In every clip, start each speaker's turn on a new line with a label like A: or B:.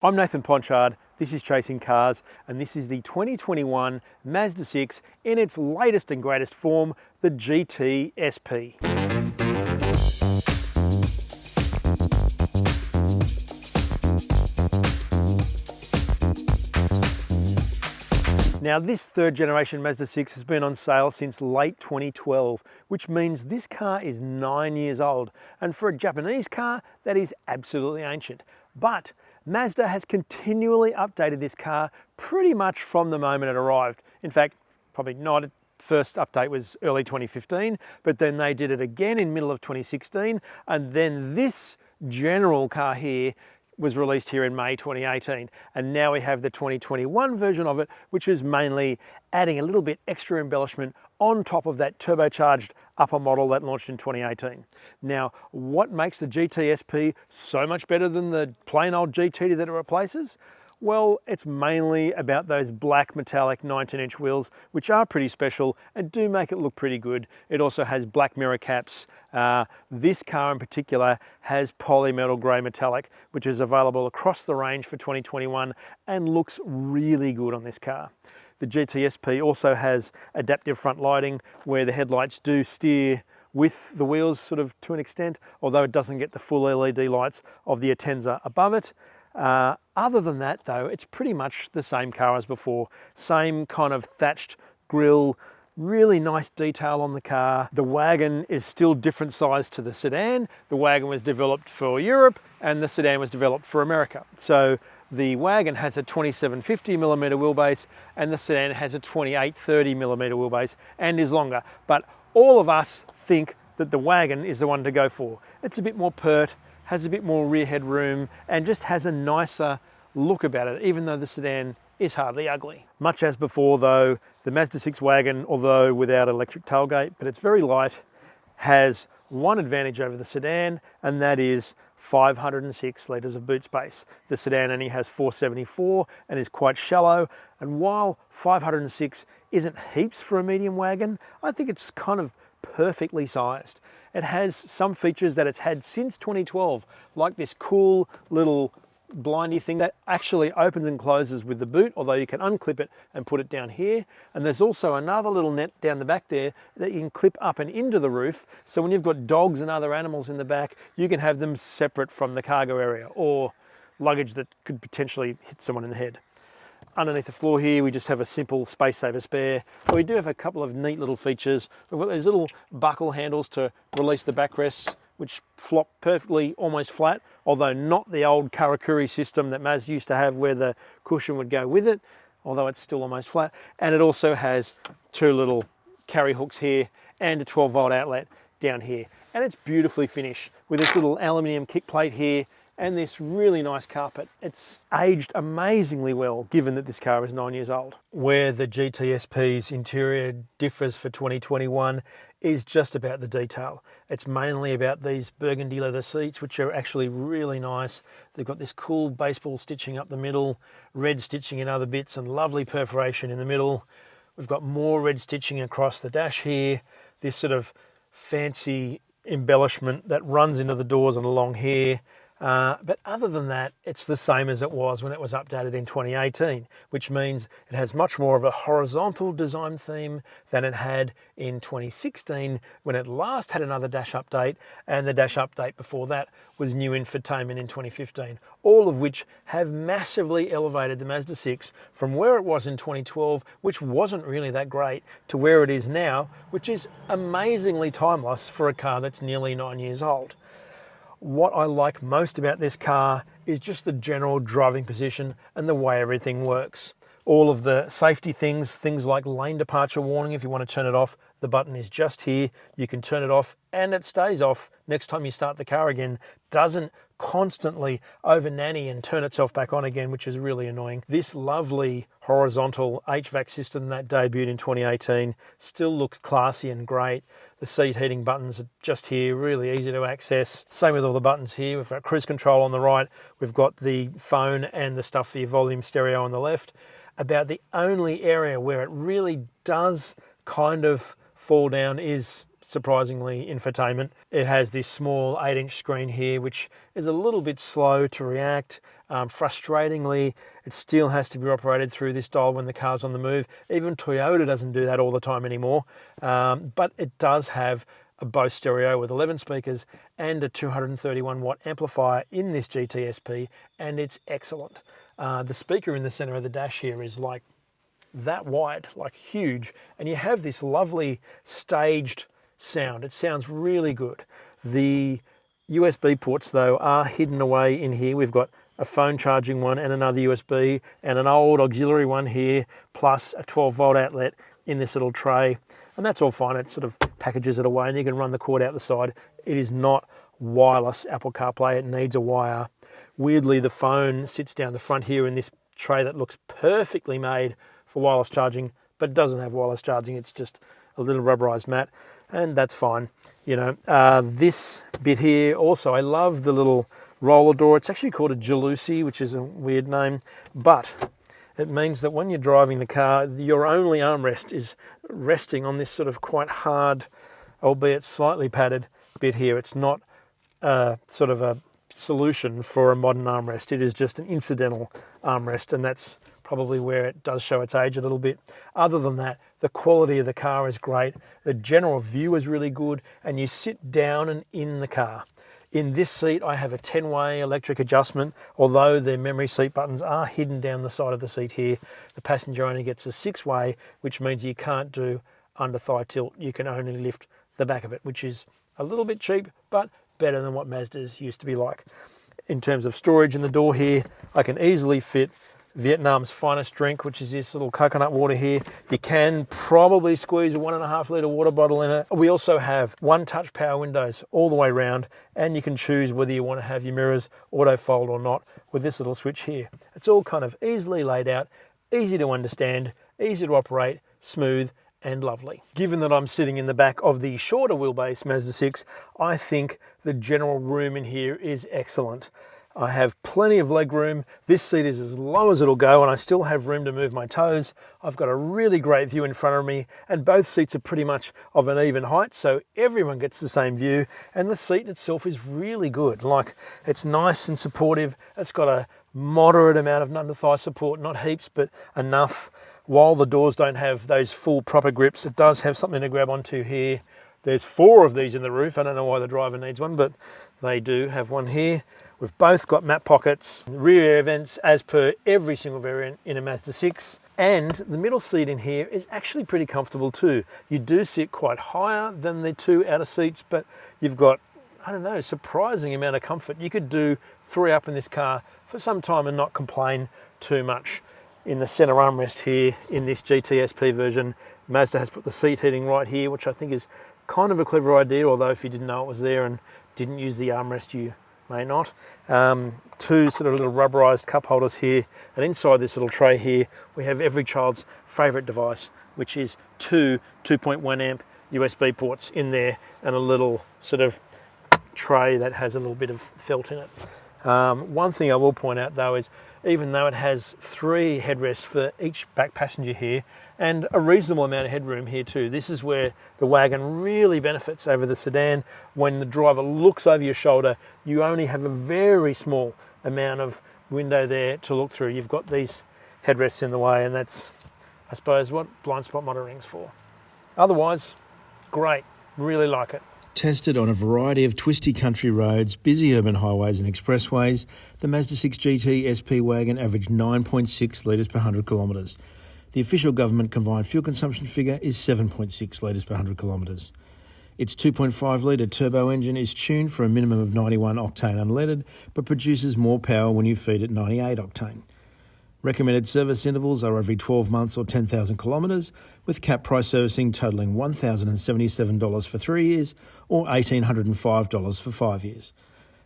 A: I'm Nathan Ponchard, this is Chasing Cars, and this is the 2021 Mazda 6 in its latest and greatest form, the GT SP. Now this third generation Mazda 6 has been on sale since late 2012, which means this car is 9 years old, and for a Japanese car, that is absolutely ancient. But Mazda has continually updated this car pretty much from the moment it arrived. In fact, probably not. First update was early 2015, but then they did it again in middle of 2016, and then this general car here was released here in May 2018, and now we have the 2021 version of it, which is mainly adding a little bit extra embellishment on top of that turbocharged upper model that launched in 2018. Now, what makes the GT SP so much better than the plain old GT that it replaces? Well, it's mainly about those black metallic 19-inch wheels, which are pretty special and do make it look pretty good. It also has black mirror caps. This car in particular has polymetal grey metallic, which is available across the range for 2021 and looks really good on this car. The GT SP also has adaptive front lighting, where the headlights do steer with the wheels sort of to an extent, although it doesn't get the full LED lights of the Atenza above it. Other than that though, it's pretty much the same car as before. Same kind of thatched grille, really nice detail on the car. The Wagon is still different size to the sedan. The Wagon was developed for Europe and the sedan was developed for America. So the Wagon has a 2750mm wheelbase and the sedan has a 2830mm wheelbase and is longer. But all of us think that the Wagon is the one to go for. It's a bit more pert, has a bit more rear head room, and just has a nicer look about it, even though the sedan is hardly ugly. Much as before though, the Mazda 6 Wagon, although without electric tailgate, but it's very light, has one advantage over the sedan, and that is 506 litres of boot space. The sedan only has 474 and is quite shallow, and while 506 isn't heaps for a medium wagon, I think it's kind of perfectly sized. It has some features that it's had since 2012, like this cool little blindy thing that actually opens and closes with the boot, although you can unclip it and put it down here. And there's also another little net down the back there that you can clip up and into the roof, so when you've got dogs and other animals in the back, you can have them separate from the cargo area or luggage that could potentially hit someone in the head. Underneath the floor here, we just have a simple space saver spare, but we do have a couple of neat little features. We've got these little buckle handles to release the backrests, which flop perfectly almost flat, although not the old Karakuri system that Mazda used to have where the cushion would go with it, although it's still almost flat. And it also has two little carry hooks here and a 12-volt outlet down here. And it's beautifully finished with this little aluminium kick plate here and this really nice carpet. It's aged amazingly well, given that this car is 9 years old. Where the GT SP's interior differs for 2021 is just about the detail. It's mainly about these burgundy leather seats, which are actually really nice. They've got this cool baseball stitching up the middle, red stitching in other bits, and lovely perforation in the middle. We've got more red stitching across the dash here, this sort of fancy embellishment that runs into the doors and along here. But other than that, it's the same as it was when it was updated in 2018, which means it has much more of a horizontal design theme than it had in 2016 when it last had another dash update, and the dash update before that was new infotainment in 2015, all of which have massively elevated the Mazda 6 from where it was in 2012, which wasn't really that great, to where it is now, which is amazingly timeless for a car that's nearly 9 years old. What I like most about this car is just the general driving position and the way everything works. All of the safety things like lane departure warning, if you want to turn it off, the button is just here. You can turn it off and it stays off next time you start the car again. Doesn't constantly over nanny and turn itself back on again, which is really annoying. This lovely horizontal HVAC system that debuted in 2018 still looks classy and great. The seat heating buttons are just here, really easy to access. Same with all the buttons here. We've got cruise control on the right. We've got the phone and the stuff for your volume stereo on the left. About the only area where it really does kind of fall down is, surprisingly, infotainment. It has this small 8-inch screen here, which is a little bit slow to react. Frustratingly, it still has to be operated through this dial when the car's on the move. Even Toyota doesn't do that all the time anymore, but it does have a Bose stereo with 11 speakers and a 231 watt amplifier in this GTSP, and it's excellent. The speaker in the center of the dash here is like that wide, like huge, and you have this lovely staged sound. It sounds really good. The USB ports though are hidden away in here. We've got a phone charging one and another USB and an old auxiliary one here, plus a 12-volt outlet in this little tray, and that's all fine. It sort of packages it away and you can run the cord out the side. It is not wireless Apple CarPlay, it needs a wire. Weirdly, the phone sits down the front here in this tray that looks perfectly made for wireless charging, but doesn't have wireless charging. It's just a little rubberized mat, and that's fine. You know, this bit here also, I love the little roller door. It's actually called a jalousie, which is a weird name, but it means that when you're driving the car, your only armrest is resting on this sort of quite hard, albeit slightly padded bit here. It's not sort of a solution for a modern armrest. It is just an incidental armrest, and that's probably where it does show its age a little bit. Other than that, the quality of the car is great. The general view is really good, and you sit down and in the car. In this seat, I have a 10-way electric adjustment, although the memory seat buttons are hidden down the side of the seat here. The passenger only gets a 6-way, which means you can't do under thigh tilt. You can only lift the back of it, which is a little bit cheap, but better than what Mazda's used to be like. In terms of storage in the door here, I can easily fit Vietnam's finest drink, which is this little coconut water here. You can probably squeeze a 1.5 litre water bottle in it. We also have one-touch power windows all the way around, and you can choose whether you want to have your mirrors auto fold or not with this little switch here. It's all kind of easily laid out, easy to understand, easy to operate, smooth and lovely. Given that I'm sitting in the back of the shorter wheelbase Mazda 6, I think the general room in here is excellent. I have plenty of leg room. This seat is as low as it'll go, and I still have room to move my toes. I've got a really great view in front of me, and both seats are pretty much of an even height, so everyone gets the same view, and the seat itself is really good. Like, it's nice and supportive. It's got a moderate amount of under-thigh support, not heaps, but enough. While the doors don't have those full proper grips, it does have something to grab onto here. There's 4 of these in the roof. I don't know why the driver needs one, but they do have one here. We've both got map pockets, rear air vents as per every single variant in a Mazda 6. And the middle seat in here is actually pretty comfortable too. You do sit quite higher than the 2 outer seats, but you've got, I don't know, surprising amount of comfort. You could do 3 up in this car for some time and not complain too much. In the center armrest here, in this GTSP version, Mazda has put the seat heating right here, which I think is kind of a clever idea, although if you didn't know it was there and didn't use the armrest, you may not. 2 sort of little rubberized cup holders here, and inside this little tray here, we have every child's favorite device, which is 2 2.1 amp USB ports in there, and a little sort of tray that has a little bit of felt in it. One thing I will point out though is, even though it has 3 headrests for each back passenger here, and a reasonable amount of headroom here too, this is where the Wagon really benefits over the sedan. When the driver looks over your shoulder, you only have a very small amount of window there to look through. You've got these headrests in the way, and that's, I suppose, what blind spot monitoring's for. Otherwise, great, really like it.
B: Tested on a variety of twisty country roads, busy urban highways and expressways, the Mazda 6 GT SP Wagon averaged 9.6 litres per 100 kilometres. The official government combined fuel consumption figure is 7.6 litres per 100 kilometres. Its 2.5 litre turbo engine is tuned for a minimum of 91 octane unleaded, but produces more power when you feed it 98 octane. Recommended service intervals are every 12 months or 10,000 kilometres, with cap price servicing totalling $1,077 for 3 years or $1,805 for 5 years.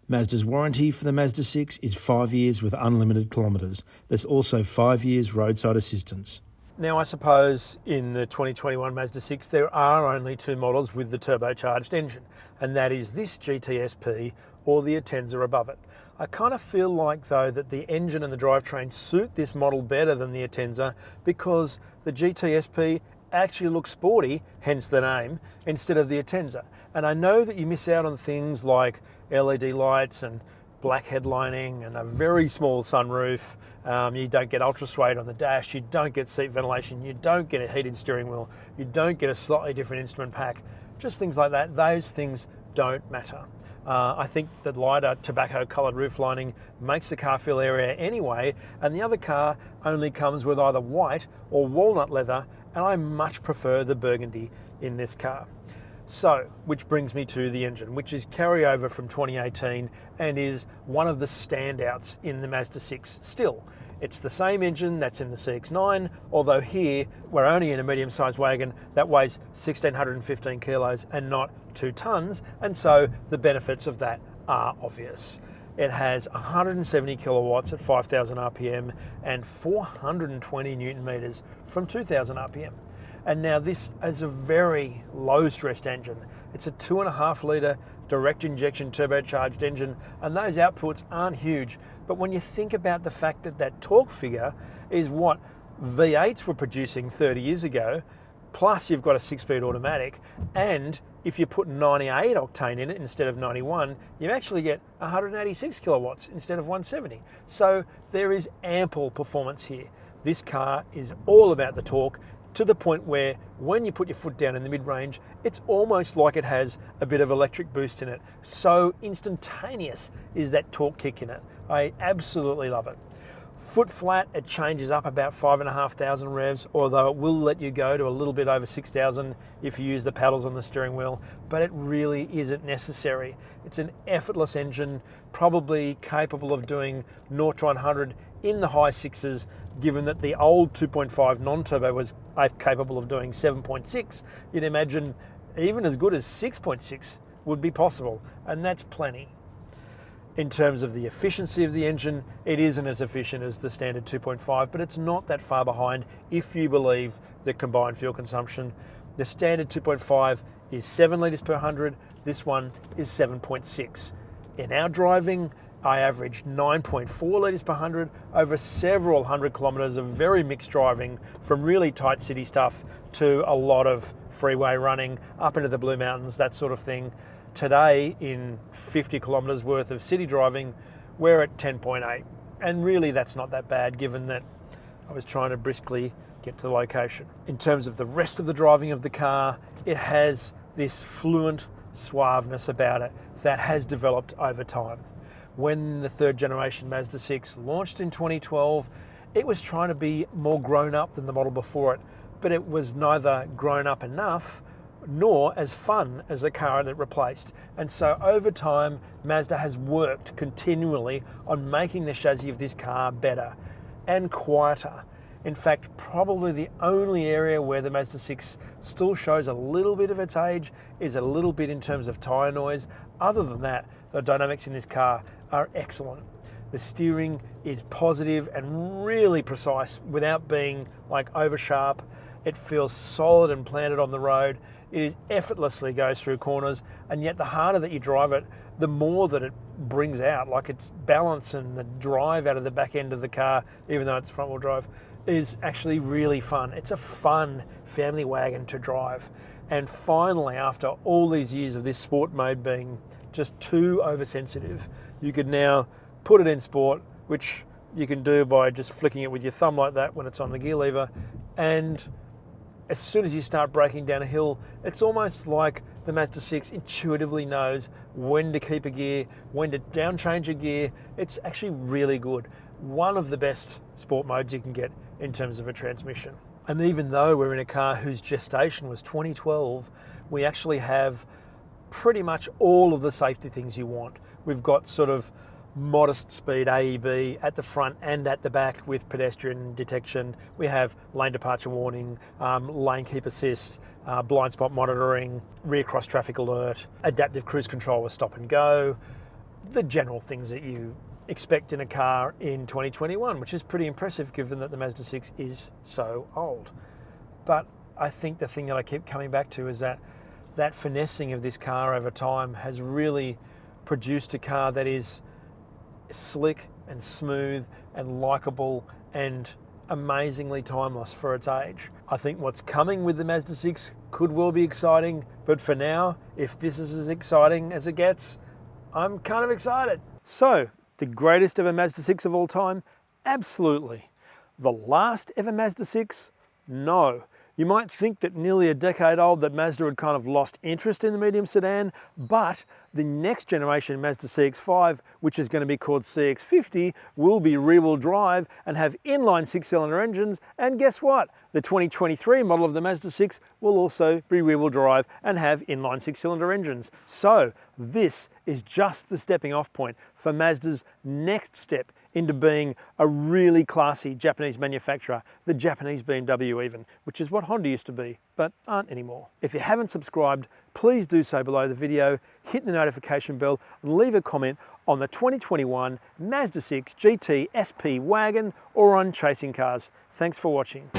B: Mazda's warranty for the Mazda 6 is 5 years with unlimited kilometres. There's also 5 years roadside assistance.
A: Now, I suppose in the 2021 Mazda 6 there are only 2 models with the turbocharged engine, and that is this GTSP or the Atenza above it. I kind of feel like though that the engine and the drivetrain suit this model better than the Atenza, because the GTSP actually looks sporty, hence the name, instead of the Atenza. And I know that you miss out on things like LED lights and black headlining and a very small sunroof. You don't get ultra suede on the dash, you don't get seat ventilation, you don't get a heated steering wheel, you don't get a slightly different instrument pack, just things like that. Those things don't matter. I think the lighter tobacco coloured roof lining makes the car feel airier anyway, and the other car only comes with either white or walnut leather, and I much prefer the burgundy in this car. So, which brings me to the engine, which is carryover from 2018 and is one of the standouts in the Mazda 6 still. It's the same engine that's in the CX-9, although here we're only in a medium-sized wagon that weighs 1,615 kilos and not 2 tons, and so the benefits of that are obvious. It has 170 kilowatts at 5,000 RPM and 420 Newton meters from 2,000 RPM. And now this is a very low stressed engine. It's a 2.5 litre direct injection turbocharged engine, and those outputs aren't huge. But when you think about the fact that that torque figure is what V8s were producing 30 years ago, plus you've got a 6-speed automatic, and if you put 98 octane in it instead of 91, you actually get 186 kilowatts instead of 170. So there is ample performance here. This car is all about the torque, to the point where when you put your foot down in the mid-range, it's almost like it has a bit of electric boost in it. So instantaneous is that torque kick in it. I absolutely love it. Foot flat, it changes up about 5,500 revs, although it will let you go to a little bit over 6,000 if you use the paddles on the steering wheel, but it really isn't necessary. It's an effortless engine, probably capable of doing 0 to 100 in the high sixes, given that the old 2.5 non-turbo was capable of doing 7.6. You'd imagine even as good as 6.6 would be possible, and that's plenty. In terms of the efficiency of the engine, it isn't as efficient as the standard 2.5, but it's not that far behind if you believe the combined fuel consumption. The standard 2.5 is 7 litres per 100, this one is 7.6. In our driving, I averaged 9.4 litres per 100 over several hundred kilometres of very mixed driving, from really tight city stuff to a lot of freeway running up into the Blue Mountains, that sort of thing. Today, in 50 kilometres worth of city driving, we're at 10.8. And really that's not that bad, given that I was trying to briskly get to the location. In terms of the rest of the driving of the car, it has this fluent suaveness about it that has developed over time. When the third generation Mazda 6 launched in 2012, it was trying to be more grown up than the model before it, but it was neither grown up enough nor as fun as the car that it replaced. And so over time, Mazda has worked continually on making the chassis of this car better and quieter. In fact, probably the only area where the Mazda 6 still shows a little bit of its age is a little bit in terms of tyre noise. Other than that, the dynamics in this car are excellent. The steering is positive and really precise without being like over sharp. It feels solid and planted on the road. It effortlessly goes through corners, and yet the harder that you drive it, the more that it brings out. Like its balance and the drive out of the back end of the car, even though it's front wheel drive, is actually really fun. It's a fun family wagon to drive. And finally, after all these years of this sport mode being just too oversensitive, you could now put it in sport, which you can do by just flicking it with your thumb like that when it's on the gear lever, and as soon as you start braking down a hill, it's almost like the Mazda 6 intuitively knows when to keep a gear, when to down change a gear. It's actually really good. One of the best sport modes you can get in terms of a transmission. And even though we're in a car whose gestation was 2012, we actually have pretty much all of the safety things you want. We've got sort of modest speed AEB at the front and at the back with pedestrian detection. We have lane departure warning, lane keep assist, blind spot monitoring, rear cross traffic alert, adaptive cruise control with stop and go, the general things that you expect in a car in 2021, which is pretty impressive given that the Mazda 6 is so old. But I think the thing that I keep coming back to is that finessing of this car over time has really produced a car that is slick and smooth and likable and amazingly timeless for its age. I think what's coming with the Mazda 6 could well be exciting, but for now, if this is as exciting as it gets, I'm kind of excited. So, the greatest ever Mazda 6 of all time? Absolutely. The last ever Mazda 6? No. You might think that nearly a decade old that Mazda had kind of lost interest in the medium sedan, but the next generation Mazda CX-5, which is going to be called CX-50, will be rear-wheel drive and have inline six-cylinder engines, and guess what? The 2023 model of the Mazda 6 will also be rear-wheel drive and have inline six-cylinder engines. So this is just the stepping off point for Mazda's next step into being a really classy Japanese manufacturer, the Japanese BMW even, which is what Honda used to be, but aren't anymore. If you haven't subscribed, please do so below the video, hit the notification bell and leave a comment on the 2021 Mazda 6 GT SP Wagon or on Chasing Cars. Thanks for watching.